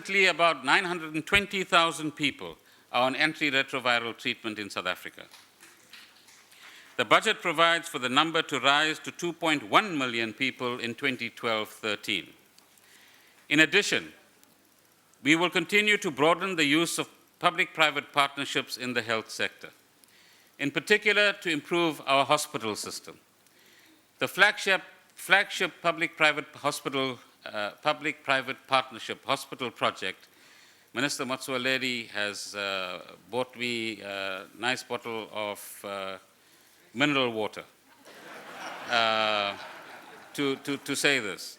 Presently, about 920,000 people are on antiretroviral treatment in South Africa. The budget provides for the number to rise to 2.1 million people in 2012-13. In addition, we will continue to broaden the use of public-private partnerships in the health sector, in particular to improve our hospital system. The flagship public-private partnership hospital project, Minister Matsualedi has bought me a nice bottle of mineral water to say this.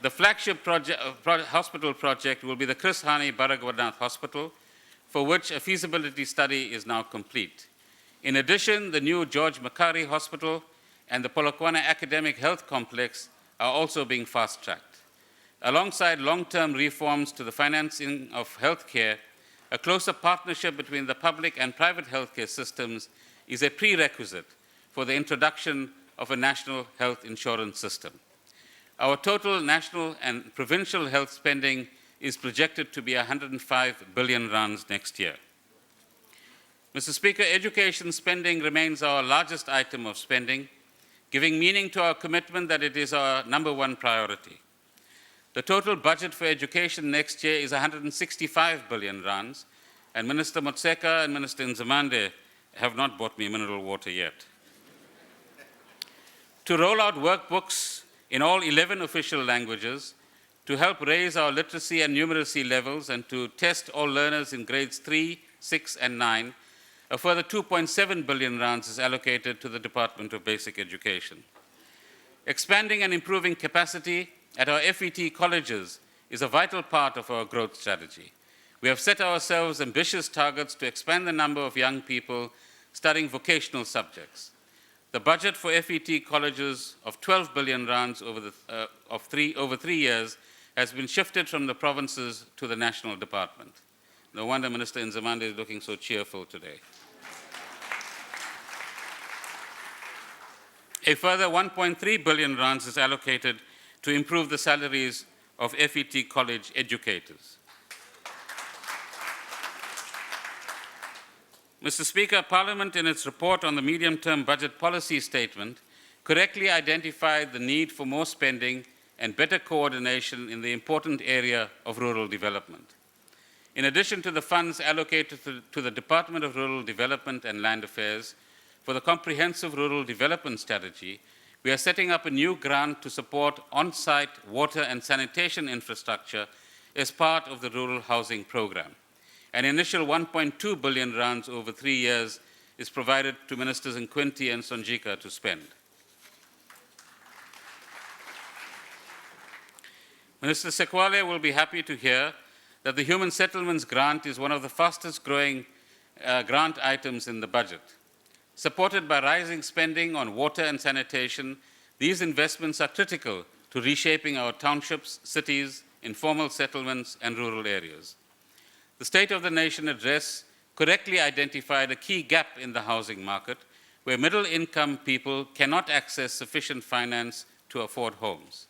The flagship hospital project will be the Chris Hani Baragwanath Hospital, for which a feasibility study is now complete. In addition, the new George Makari Hospital and the Polokwane Academic Health Complex are also being fast-tracked. Alongside long-term reforms to the financing of healthcare, a closer partnership between the public and private healthcare systems is a prerequisite for the introduction of a national health insurance system. Our total national and provincial health spending is projected to be 105 billion rands next year. Mr. Speaker, education spending remains our largest item of spending, giving meaning to our commitment that it is our #1 priority. The total budget for education next year is 165 billion rands, and Minister Motseka and Minister Nzimande have not bought me mineral water yet. To roll out workbooks in all 11 official languages, to help raise our literacy and numeracy levels, and to test all learners in grades 3, 6, and 9, a further 2.7 billion rands is allocated to the Department of Basic Education. Expanding and improving capacity at our FET colleges is a vital part of our growth strategy. We have set ourselves ambitious targets to expand the number of young people studying vocational subjects. The budget for FET colleges of 12 billion rands over 3 years has been shifted from the provinces to the national department. No wonder Minister Nzimande is looking so cheerful today. A further 1.3 billion rands is allocated to improve the salaries of FET college educators. Mr. Speaker, Parliament in its report on the medium-term budget policy statement correctly identified the need for more spending and better coordination in the important area of rural development. In addition to the funds allocated to the Department of Rural Development and Land Affairs for the Comprehensive Rural Development Strategy, we are setting up a new grant to support on-site water and sanitation infrastructure as part of the Rural Housing Program. An initial 1.2 billion rands over 3 years is provided to Ministers Nkwinti and Sonjika to spend. Minister Sekwale will be happy to hear that the Human Settlements Grant is one of the fastest growing grant items in the budget. Supported by rising spending on water and sanitation, these investments are critical to reshaping our townships, cities, informal settlements, and rural areas. The State of the Nation address correctly identified a key gap in the housing market where middle-income people cannot access sufficient finance to afford homes.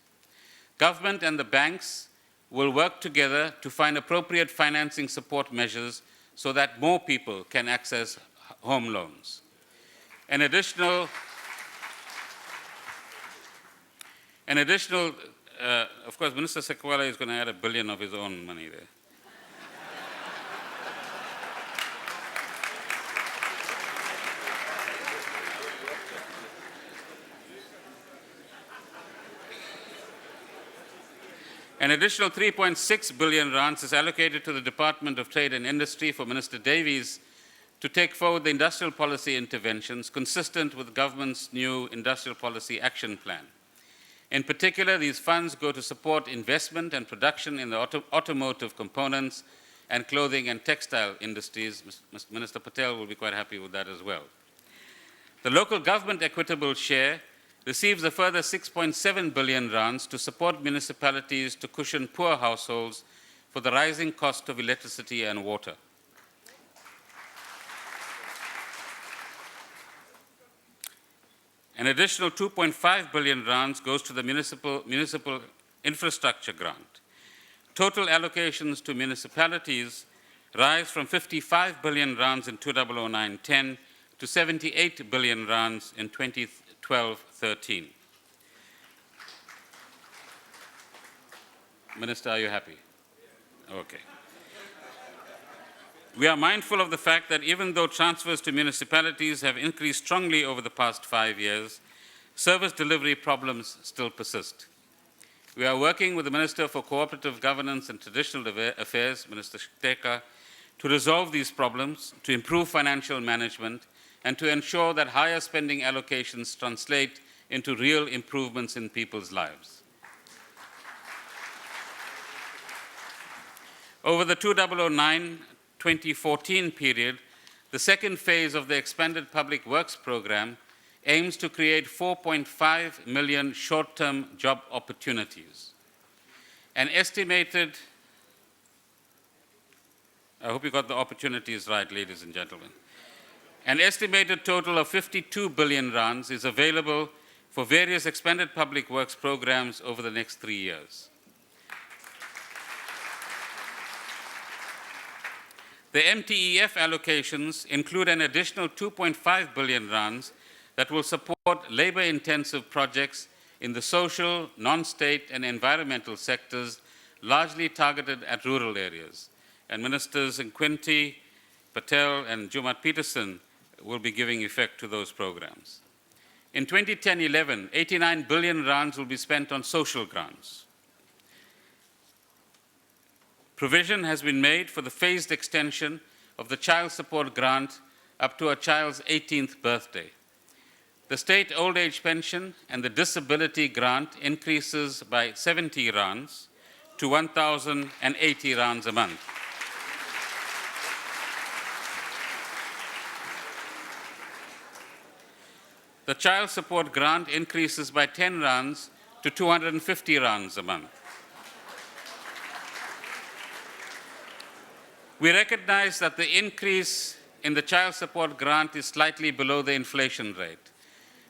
Government and the banks will work together to find appropriate financing support measures so that more people can access home loans. An additional, of course, Minister Sekwale is going to add $1 billion of his own money there. An additional 3.6 billion rands is allocated to the Department of Trade and Industry for Minister Davies to take forward the industrial policy interventions consistent with the government's new industrial policy action plan. In particular, these funds go to support investment and production in the automotive components and clothing and textile industries. Minister Patel will be quite happy with that as well. The local government equitable share receives a further 6.7 billion rands to support municipalities to cushion poor households for the rising cost of electricity and water. An additional 2.5 billion rands goes to the municipal infrastructure grant. total allocations to municipalities rise from 55 billion rands in 2009-10 to 78 billion rands in 2012-13. Minister, are you happy? Okay. We are mindful of the fact that even though transfers to municipalities have increased strongly over the past 5 years, service delivery problems still persist. We are working with the Minister for Cooperative Governance and Traditional Affairs, Minister Shteka, to resolve these problems, to improve financial management, and to ensure that higher spending allocations translate into real improvements in people's lives. Over the 2009-2014 period, the second phase of the expanded Public Works program aims to create 4.5 million short-term job opportunities. An estimated, I hope you got the opportunities right, ladies and gentlemen. An estimated total of 52 billion rands is available for various expanded public works programs over the next 3 years. The MTEF allocations include an additional 2.5 billion rands that will support labor-intensive projects in the social, non-state, and environmental sectors, largely targeted at rural areas. And Ministers Nkwinti, Patel, and Jumat Peterson will be giving effect to those programs. In 2010-11, 89 billion rands will be spent on social grants. Provision has been made for the phased extension of the child support grant up to a child's 18th birthday. The state old age pension and the disability grant increases by 70 rands to 1,080 rands a month. The child support grant increases by 10 rands to 250 rands a month. We recognize that the increase in the child support grant is slightly below the inflation rate,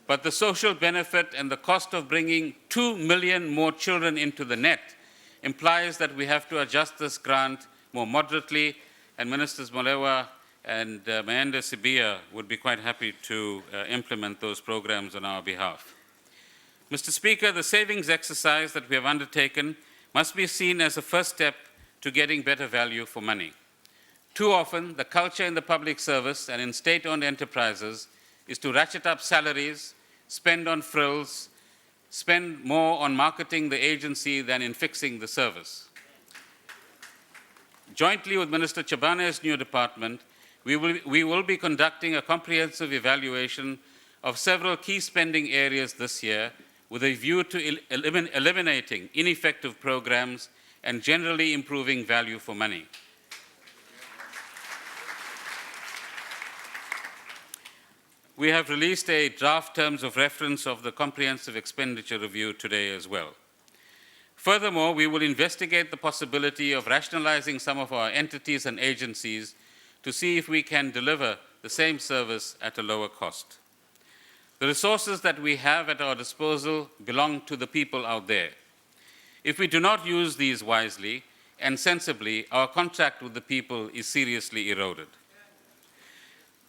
but the social benefit and the cost of bringing 2 million more children into the net implies that we have to adjust this grant more moderately, and Ministers Molewa and Mahender Sibia would be quite happy to implement those programs on our behalf. Mr. Speaker, the savings exercise that we have undertaken must be seen as a first step to getting better value for money. Too often, the culture in the public service and in state-owned enterprises is to ratchet up salaries, spend on frills, spend more on marketing the agency than in fixing the service. Jointly with Minister Chabane's new department, we will be conducting a comprehensive evaluation of several key spending areas this year with a view to eliminating ineffective programs and generally improving value for money. We have released a draft terms of reference of the comprehensive expenditure review today as well. Furthermore, we will investigate the possibility of rationalizing some of our entities and agencies to see if we can deliver the same service at a lower cost. The resources that we have at our disposal belong to the people out there. If we do not use these wisely and sensibly, our contract with the people is seriously eroded.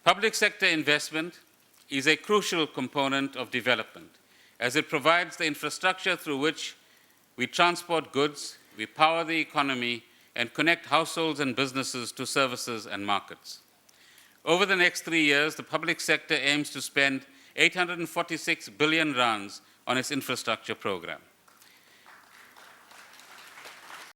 Public sector investment is a crucial component of development, as it provides the infrastructure through which we transport goods, we power the economy, and connect households and businesses to services and markets. Over the next 3 years, the public sector aims to spend 846 billion rands on its infrastructure program.